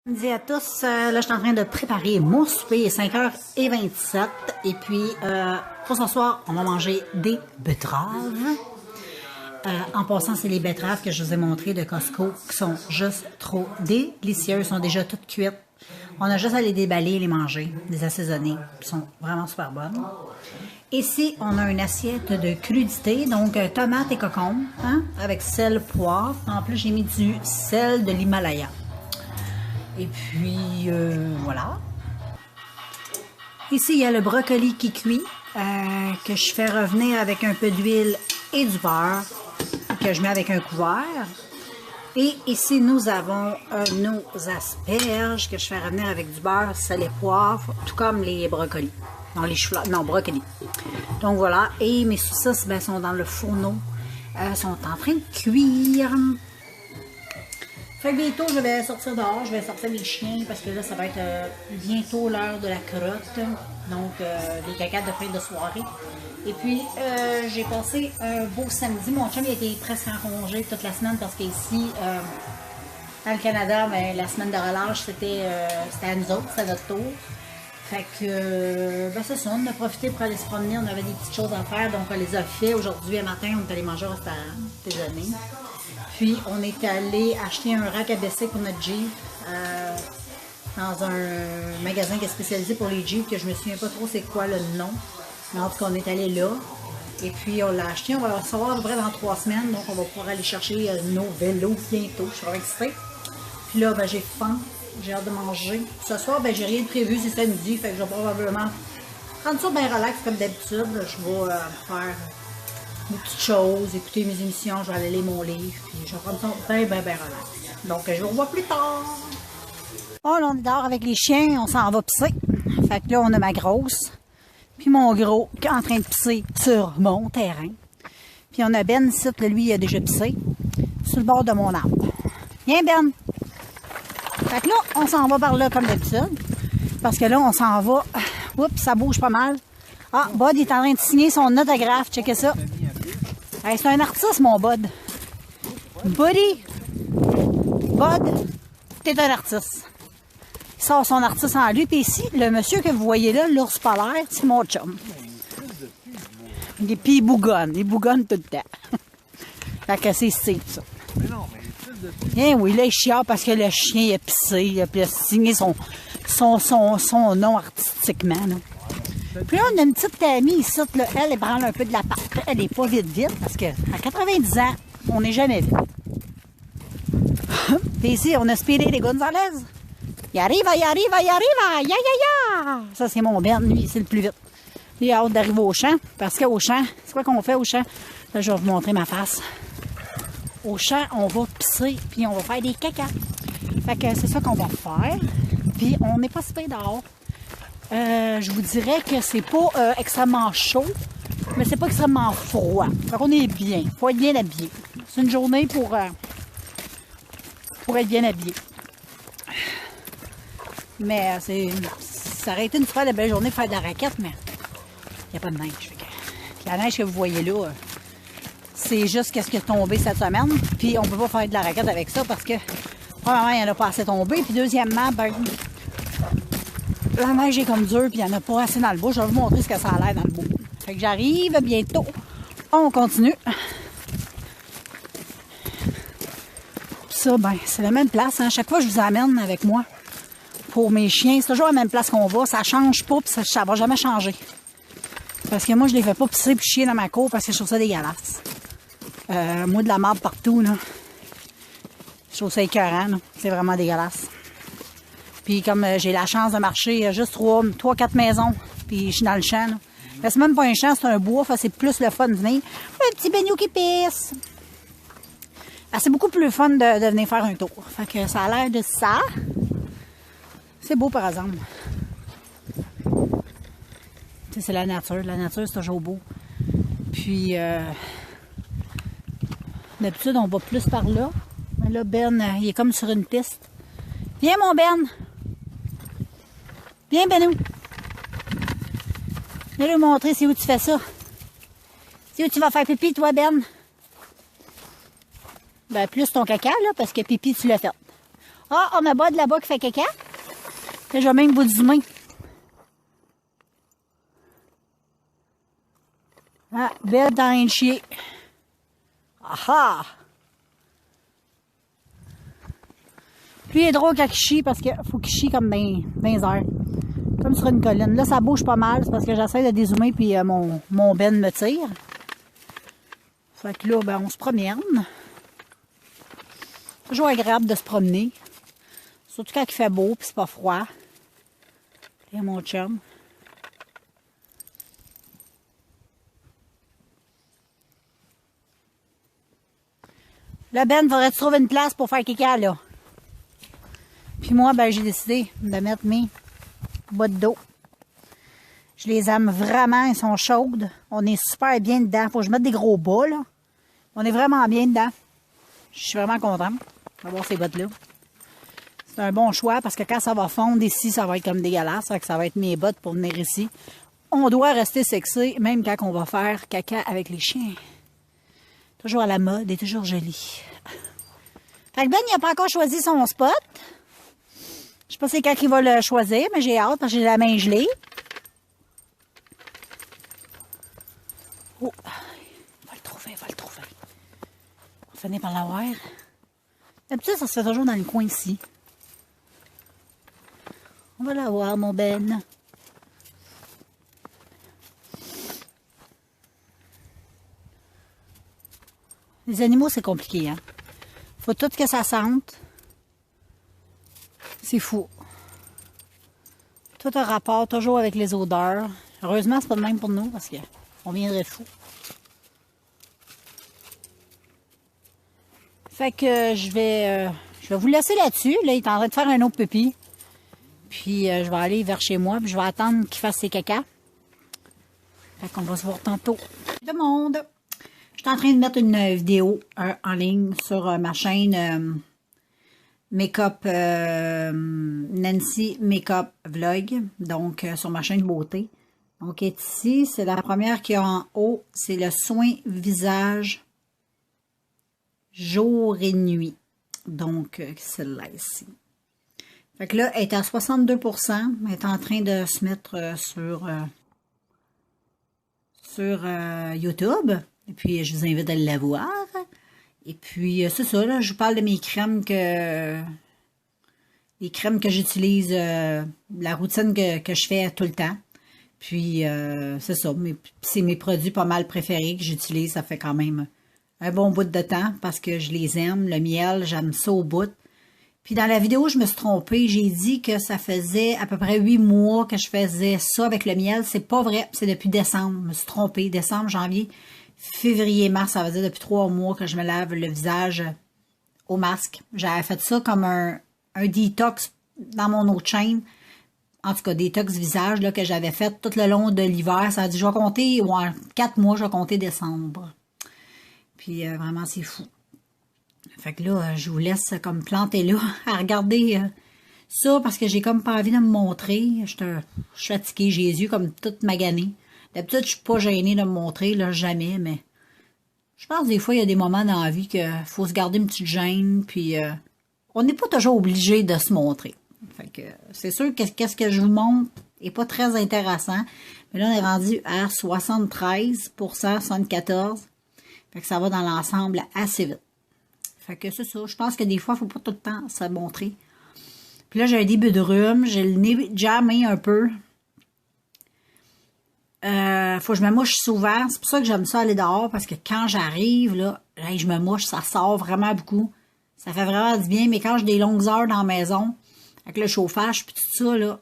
Bonjour à tous, là je suis en train de préparer mon souper, il est 5h27 et puis pour ce soir on va manger des betteraves. En passant, c'est les betteraves que je vous ai montrées de Costco qui sont juste trop délicieuses, sont déjà toutes cuites. On a juste à les déballer et les manger, les assaisonner, qui sont vraiment super bonnes. Ici, on a une assiette de crudité, donc tomates et cocombes, hein, avec sel, poivre. En plus, j'ai mis du sel de l'Himalaya. Et puis, voilà. Ici, il y a le brocoli qui cuit, que je fais revenir avec un peu d'huile et du beurre, que je mets avec un couvert. Et ici, nous avons nos asperges, que je fais revenir avec du beurre, sel et poivre, tout comme les brocolis. Non, les choux, non, brocolis. Donc voilà, et mes saucisses ben, sont dans le fourneau, sont en train de cuire. Fait que bientôt, je vais sortir dehors, je vais sortir les chiens parce que là, ça va être bientôt l'heure de la crotte, donc des cacates de fin de soirée. Et puis, j'ai passé un beau samedi. Mon chum il était presque en congé toute la semaine parce qu'ici, dans le Canada, ben, la semaine de relâche, c'était à nous autres, c'était notre tour. Fait que, ben c'est ça, on a profité pour aller se promener, on avait des petites choses à faire, donc on les a fait. Aujourd'hui, un matin, on est allé manger au restaurant, déjeuner. Puis, on est allé acheter un rack à baisser pour notre Jeep dans un magasin qui est spécialisé pour les Jeeps, que je me souviens pas trop c'est quoi le nom. Mais en tout cas, on est allé là. Et puis, on l'a acheté, on va le recevoir à peu près dans 3 semaines, donc on va pouvoir aller chercher nos vélos bientôt. Je suis vraiment excitée. Puis là, ben, j'ai faim. J'ai hâte de manger. Ce soir, ben, j'ai rien de prévu, c'est samedi, fait que je vais probablement prendre ça bien relax comme d'habitude. Je vais faire mes petites choses, écouter mes émissions, je vais aller lire mon livre, puis je vais prendre ça bien relax. Donc, je vous revois plus tard. Oh, là, on est dehors avec les chiens, on s'en va pisser. Fait que là, on a ma grosse, puis mon gros qui est en train de pisser sur mon terrain. Puis on a Ben ici, lui, il a déjà pissé sur le bord de mon arbre. Viens, Ben! Fait que là, on s'en va par là comme d'habitude. Parce que là, on s'en va. Oups, ça bouge pas mal. Ah, Bud il est en train de signer son autographe. Checkez ça. Hey, c'est un artiste, mon Bud. Buddy. Bud, t'es un artiste. Il sort son artiste en lui. Puis ici, le monsieur que vous voyez là, l'ours polaire, c'est mon chum. Puis il bougonne. Il bougonne tout le temps. Fait que c'est Steve, ça. Eh oui, là, il chiale parce que le chien il a pissé, il a signé son nom artistiquement. Là. Puis là, on a une petite amie ici, là, elle branle un peu de la pâte. Elle n'est pas vite, parce qu'à 90 ans, on n'est jamais vite. Puis ici, on a Speedy les Gonzalez. Il arrive, ya, ya, ya! Ça, c'est mon Ben, lui, c'est le plus vite. Il a hâte d'arriver au champ, parce qu'au champ, c'est quoi qu'on fait au champ? Là, je vais vous montrer ma face. Au champ, on va pisser, puis on va faire des cacas. Fait que c'est ça qu'on va faire. Puis on n'est pas si bien dehors. Je vous dirais que c'est pas extrêmement chaud, mais c'est pas extrêmement froid. Fait qu'on est bien. Faut être bien habillé. C'est une journée pour être bien habillé. Mais ça aurait été une super belle journée de faire de la raquette, mais il n'y a pas de neige. Fait que la neige que vous voyez là, c'est juste ce qui est tombé cette semaine. Puis on peut pas faire de la raquette avec ça parce que, premièrement, il n'y en a pas assez tombé. Puis deuxièmement, ben, la neige est comme dure. Puis il n'y en a pas assez dans le bout. Je vais vous montrer ce que ça a l'air dans le bout. Fait que j'arrive bientôt. On continue. Puis ça, ben, c'est la même place. Hein. Chaque fois que je vous amène avec moi pour mes chiens, c'est toujours la même place qu'on va. Ça change pas. Puis ça va jamais changer. Parce que moi, je les fais pas pisser puis chier dans ma cour parce que je trouve ça dégueulasse. Moi, de la marde partout, là. Je trouve ça écœurant, là. C'est vraiment dégueulasse. Puis comme j'ai la chance de marcher juste 3-4 maisons, puis je suis dans le champ, là. Mais c'est même pas un champ, c'est un bois, c'est plus le fun de venir. Un petit baignou qui pisse. C'est beaucoup plus fun de venir faire un tour. Fait que ça a l'air de ça. C'est beau, par exemple. C'est la nature. La nature, c'est toujours beau. Puis, d'habitude, on va plus par là. Mais là, Ben, il est comme sur une piste. Viens, mon Ben! Viens, Benou! Je vais lui montrer c'est où tu fais ça. C'est où tu vas faire pipi, toi, Ben? Ben, plus ton caca, là, parce que pipi, tu l'as fait. Ah, on a Bud là-bas qui fait caca. Là, je vais même vous zoomer. Ah, Bud dans un chier. Ah ah! Lui, il est drôle quand il chie parce qu'il faut qu'il chie comme 20 heures. Comme sur une colline. Là, ça bouge pas mal. C'est parce que j'essaie de dézoomer puis mon Ben me tire. Fait que là, ben, on se promène. Toujours agréable de se promener. Surtout quand il fait beau puis c'est pas froid. Il y a mon chum. Là, Ben, faudrait-tu trouver une place pour faire caca, là? Puis moi, ben, j'ai décidé de mettre mes bottes d'eau. Je les aime vraiment, ils sont chaudes. On est super bien dedans. Faut que je mette des gros bas, là. On est vraiment bien dedans. Je suis vraiment contente d'avoir ces bottes-là. C'est un bon choix parce que quand ça va fondre ici, ça va être comme dégueulasse. Ça va être mes bottes pour venir ici. On doit rester sexy, même quand on va faire caca avec les chiens. Toujours à la mode et toujours joli. Fait que Ben, il n'a pas encore choisi son spot. Je sais pas c'est quand il va le choisir, mais j'ai hâte parce que j'ai la main gelée. Oh, il va le trouver, il va le trouver. On finit par l'avoir. D'habitude, ça se fait toujours dans le coin ici. On va l'avoir, mon Ben. Les animaux, c'est compliqué, hein. Faut tout que ça sente. C'est fou. Tout a rapport toujours avec les odeurs. Heureusement, c'est pas le même pour nous parce qu'on viendrait fou. Fait que je vais vous laisser là-dessus. Là, il est en train de faire un autre pipi. Puis je vais aller vers chez moi. Puis je vais attendre qu'il fasse ses caca. Fait qu'on va se voir tantôt. Tout le monde! Je suis en train de mettre une vidéo en ligne sur ma chaîne Make-up Nancy Make-up Vlog. Donc sur ma chaîne beauté. Donc ici, c'est la première qui est en haut. C'est le soin visage jour et nuit. Donc celle-là ici. Fait que là, elle est à 62%. Elle est en train de se mettre sur YouTube. Et puis, je vous invite à la voir. Et puis, c'est ça, là, je vous parle de mes crèmes les crèmes que j'utilise, la routine que je fais tout le temps. Puis, c'est ça, c'est mes produits pas mal préférés que j'utilise. Ça fait quand même un bon bout de temps parce que je les aime. Le miel, j'aime ça au bout. Puis dans la vidéo, je me suis trompée. J'ai dit que ça faisait à peu près 8 mois que je faisais ça avec le miel. C'est pas vrai. C'est depuis décembre. Je me suis trompée. Décembre, janvier, février, mars. Ça veut dire depuis 3 mois que je me lave le visage au masque. J'avais fait ça comme un détox dans mon autre chaîne. En tout cas, détox visage là, que j'avais fait tout le long de l'hiver. Ça a dit, je vais compter, 4 mois, je vais compter décembre. Puis vraiment, c'est fou. Fait que là, je vous laisse comme planter là à regarder ça parce que j'ai comme pas envie de me montrer. Je suis fatiguée, j'ai les yeux comme toute maganée. D'habitude, je suis pas gênée de me montrer, là, jamais, mais je pense que des fois, il y a des moments dans la vie qu'il faut se garder une petite gêne, puis on n'est pas toujours obligé de se montrer. Fait que c'est sûr que qu'est-ce que je vous montre n'est pas très intéressant. Mais là, on est rendu à 73%, 74%. Fait que ça va dans l'ensemble assez vite. Fait que c'est ça. Je pense que des fois, il ne faut pas tout le temps se montrer. Puis là, j'ai un début de rhume. J'ai le nez jammé un peu. Faut que je me mouche souvent. C'est pour ça que j'aime ça aller dehors. Parce que quand j'arrive, là, je me mouche, ça sort vraiment beaucoup. Ça fait vraiment du bien. Mais quand j'ai des longues heures dans la maison, avec le chauffage puis tout ça, là,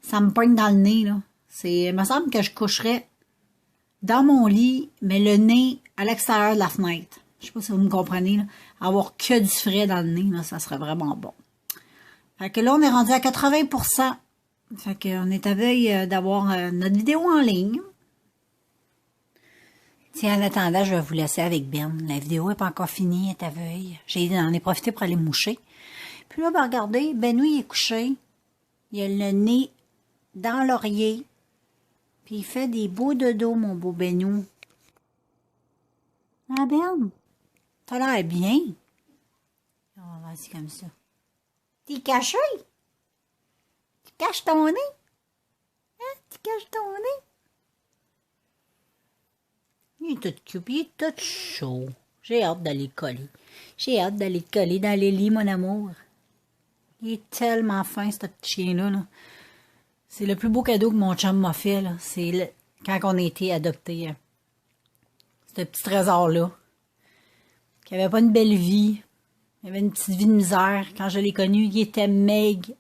ça me poigne dans le nez, là. Il me semble que je coucherais dans mon lit, mais le nez à l'extérieur de la fenêtre. Je sais pas si vous me comprenez, là. Avoir que du frais dans le nez, là, ça serait vraiment bon. Fait que là, on est rendu à 80%. Fait qu'on est à veille d'avoir notre vidéo en ligne. Tiens, en attendant, je vais vous laisser avec Ben. La vidéo n'est pas encore finie, elle est à veille. J'en ai profité pour aller moucher. Puis là, ben, regardez, Benoît, il est couché. Il a le nez dans l'oreiller. Puis il fait des beaux dodos, mon beau Benoît. Ah, Ben, t'as l'air bien. On va voir si comme ça. T'es caché? Tu caches ton nez? Hein? Tu caches ton nez? Il est tout cute, il est tout chaud. J'ai hâte d'aller le coller. J'ai hâte d'aller te coller dans les lits, mon amour. Il est tellement fin, ce petit chien-là. Là. C'est le plus beau cadeau que mon chum m'a fait. C'est quand on a été adoptés. Ce petit trésor-là. Qui avait pas une belle vie. Il avait une petite vie de misère. Quand je l'ai connu, il était maigre.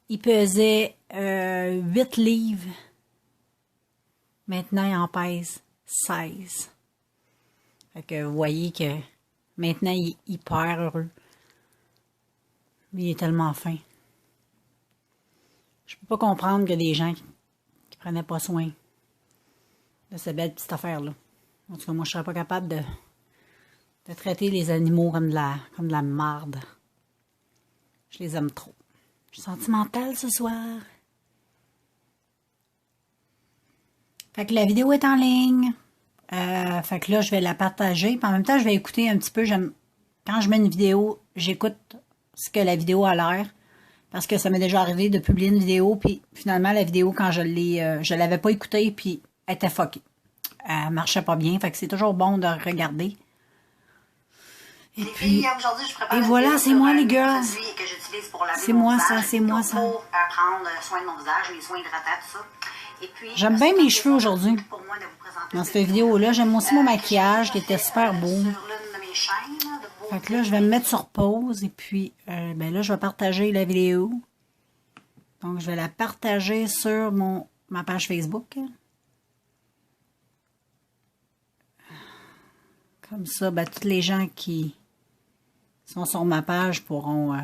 Il pesait 8 livres. Maintenant, il en pèse 16. Fait que vous voyez que maintenant, il est hyper heureux. Il est tellement fin. Je peux pas comprendre que des gens qui prenaient pas soin de cette belle petite affaire-là. En tout cas, moi, je serais pas capable de traiter les animaux comme de la marde. Je les aime trop. Je suis sentimentale ce soir. Fait que la vidéo est en ligne. Fait que là, je vais la partager. Puis en même temps, je vais écouter un petit peu. Quand je mets une vidéo, j'écoute ce que la vidéo a l'air. Parce que ça m'est déjà arrivé de publier une vidéo. Puis finalement, la vidéo, quand je l'avais pas écoutée, puis elle était fuckée. Elle marchait pas bien. Fait que c'est toujours bon de regarder. Et puis, et voilà, c'est moi les gars. C'est moi ça, c'est moi ça. J'aime bien mes cheveux aujourd'hui. Dans cette vidéo-là, j'aime aussi mon maquillage qui était super beau. Fait que là, je vais me mettre sur pause et puis, ben là, je vais partager la vidéo. Donc, je vais la partager sur ma page Facebook. Comme ça, ben, tous les gens qui sont sur ma page vont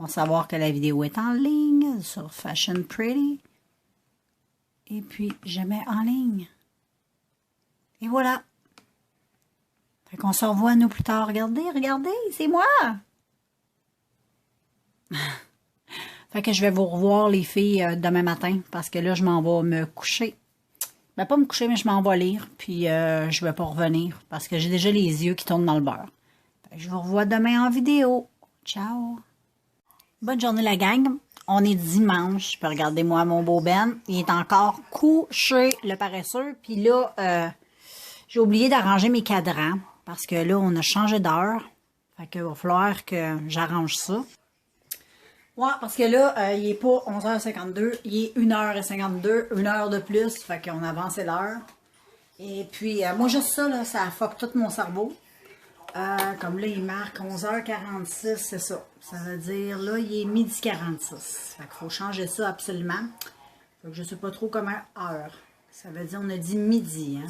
savoir que la vidéo est en ligne sur Fashion Pretty. Et puis, je mets en ligne. Et voilà. Fait qu'on se revoit nous plus tard. Regardez, c'est moi. Fait que je vais vous revoir les filles demain matin parce que là, je m'en vais me coucher. Ben, pas me coucher, mais je m'en vais lire. Puis, je vais pas revenir parce que j'ai déjà les yeux qui tournent dans le beurre. Fait que je vous revois demain en vidéo. Ciao. Bonne journée la gang. On est dimanche. Puis regardez-moi mon beau Ben. Il est encore couché, le paresseux. Puis là, j'ai oublié d'arranger mes cadrans. Parce que là, on a changé d'heure. Fait qu'il va falloir que j'arrange ça. Ouais, parce que là, il est pas 11h52. Il est 1h52. 1 heure de plus. Fait qu'on a avancé l'heure. Et puis, moi, juste ça, là, ça fuck tout mon cerveau. Comme là, il marque 11h46, c'est ça. Ça veut dire, là, il est 12h46. Fait qu'il faut changer ça absolument. Fait que je sais pas trop comment heure. Ça veut dire, on a dit midi, hein.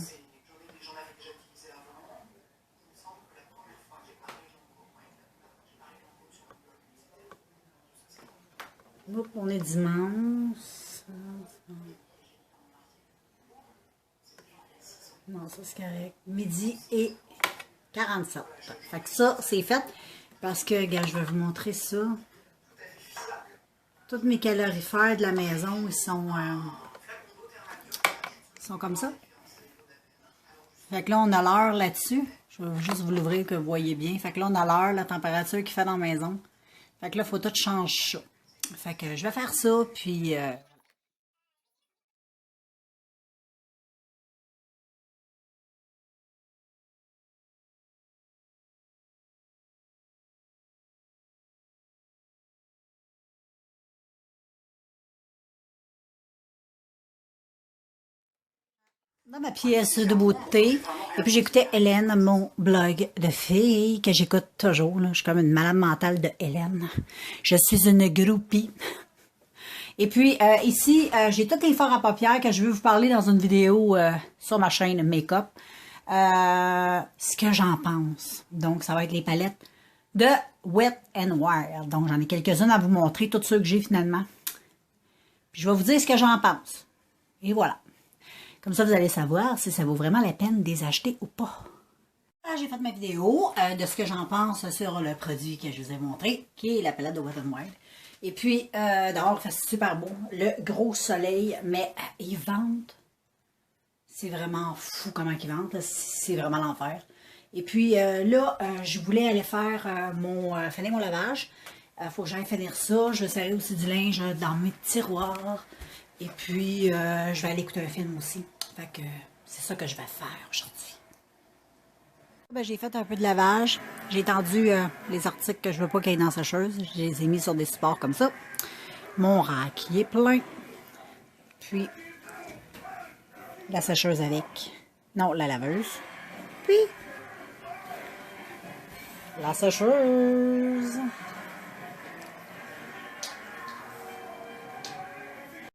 Oups, on est dimanche. Non, ça c'est correct. Midi et 47. Fait que ça, c'est fait. Parce que, regarde, je vais vous montrer ça. Tous mes calorifères de la maison, ils sont comme ça. Fait que là, on a l'heure là-dessus. Je vais juste vous l'ouvrir que vous voyez bien. Fait que là, on a l'heure, la température qu'il fait dans la maison. Fait que là, il faut tout changer ça. Fait que je vais faire ça, puis... dans ma pièce de beauté. Et puis j'écoutais Hélène, mon blog de filles, que j'écoute toujours. Là. Je suis comme une malade mentale de Hélène. Je suis une groupie. Et puis ici, j'ai tous les fards à paupières que je veux vous parler dans une vidéo sur ma chaîne Make-up. Ce que j'en pense. Donc, ça va être les palettes de Wet n Wild. Donc, j'en ai quelques-unes à vous montrer, toutes ceux que j'ai finalement. Puis, je vais vous dire ce que j'en pense. Et voilà. Comme ça, vous allez savoir si ça vaut vraiment la peine de les acheter ou pas. J'ai fait ma vidéo de ce que j'en pense sur le produit que je vous ai montré, qui est la palette de Wet n Wild. Et puis, d'abord, c'est super beau. Le gros soleil, mais ils vendent. C'est vraiment fou comment ils vendent. C'est vraiment l'enfer. Et puis là, je voulais aller faire finir mon lavage. Il faut que j'aille finir ça. Je vais serrer aussi du linge dans mes tiroirs. Et puis, je vais aller écouter un film aussi. Fait que c'est ça que je vais faire aujourd'hui. Ben, j'ai fait un peu de lavage. J'ai étendu les articles que je veux pas qu'il y ait dans la sécheuse. Je les ai mis sur des supports comme ça. Mon rack, il est plein. Puis, la sécheuse avec. Non, la laveuse. Puis, la sécheuse.